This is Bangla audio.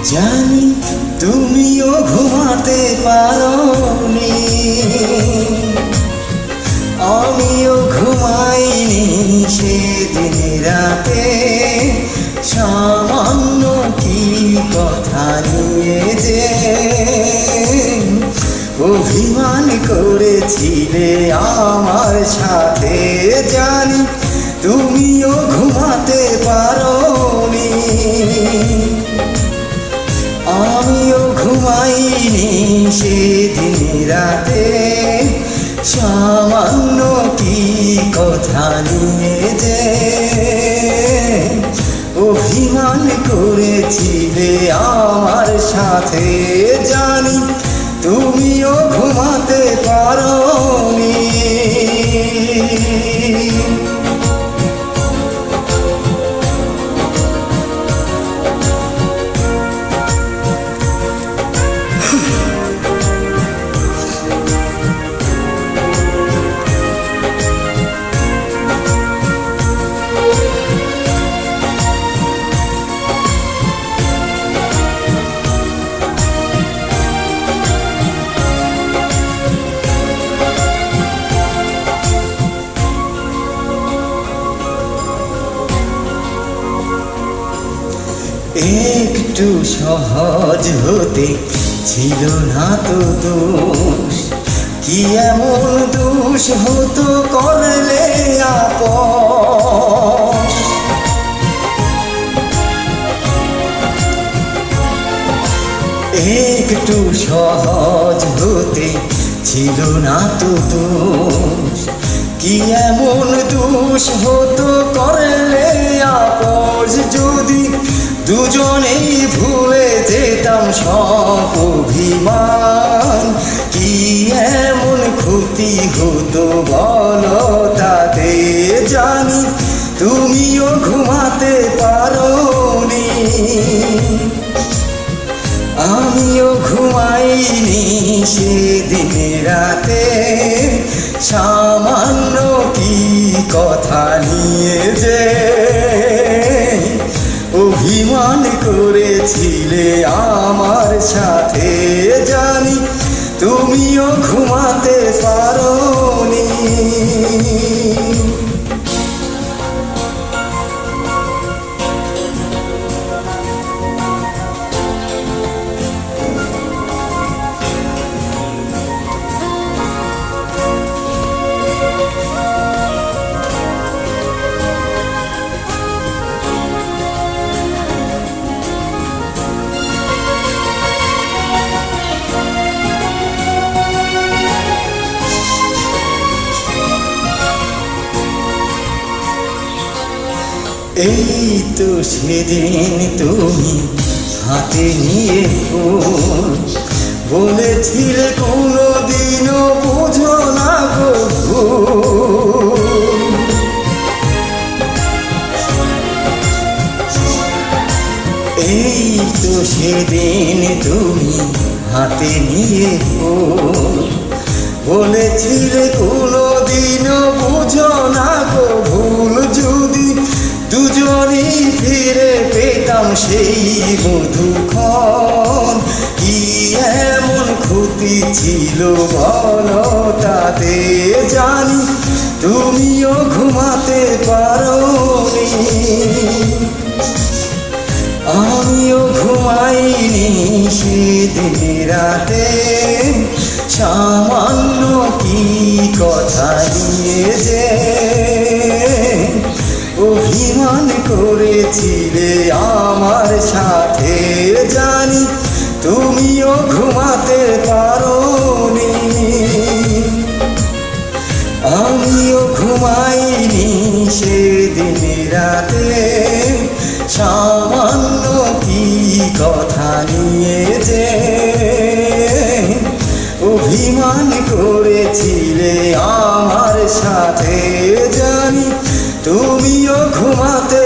জানি তুমিও ঘুমাতে পারোনি, আমিও ঘুমাইনি সেদিন রাতে। সামান্য কি কথা নিয়ে যে অভিমান করেছিলে আমার সাথে, জানি তুমিও ঘুমাতে পারোনি, আমিও ঘুমাইনি সেদিন রাতে। সামান্য কি কথা নিয়ে যে অভিমান করেছিলে আমার সাথে, জানি তুমিও ঘুমাতে পারোনি। একটু সহজ হতে ছিল না তো দোষ, কি এমন দোষ হতো করলে আপস। একটু সহজ হতে ছিল না তো দোষ, কি এমন দোষ হতো করলে আপস। যদি দুজনেই ভুলে যেতাম সব অভিমান, কি এমন ক্ষতি হতো বলো তাতে, জানি তুমিও ঘুমাতে পারোনি, আমিও ঘুমাইনি সেদিন রাতে। সামান্য কি কথা নিয়ে যে অভিমান করেছিলে আমার সাথে, জানি তুমিও ঘুমাতে পারোনি। এই তো সেদিন তুমি হাতে নিয়ে ফোন, বলেছিলে কোনোদিনও বোঝো না গো ভুল। এই তো সেদিন তুমি হাতে নিয়ে ফোন, বলেছিলে কোনোদিনও বোঝো না গো ভুল। যদি দুজনেই ফিরে পেতাম সেই মধুক্ষণ, কি এমন ক্ষতি ছিল বলো তাতে, জানি তুমিও ঘুমাতে পারোনি, আমিও ঘুমাইনি সেদিন রাতে। সামান্য কি কথা নিয়ে যে অভিমান করেছিলে আমার সাথে, জানি তুমিও ঘুমাতে পারোনি, আমিও ঘুমাইনি সেদিন রাতে। সামান্য কি কথা নিয়ে যে অভিমান করেছিলে আমার সাথে, জানি তুমিও ঘুমাতে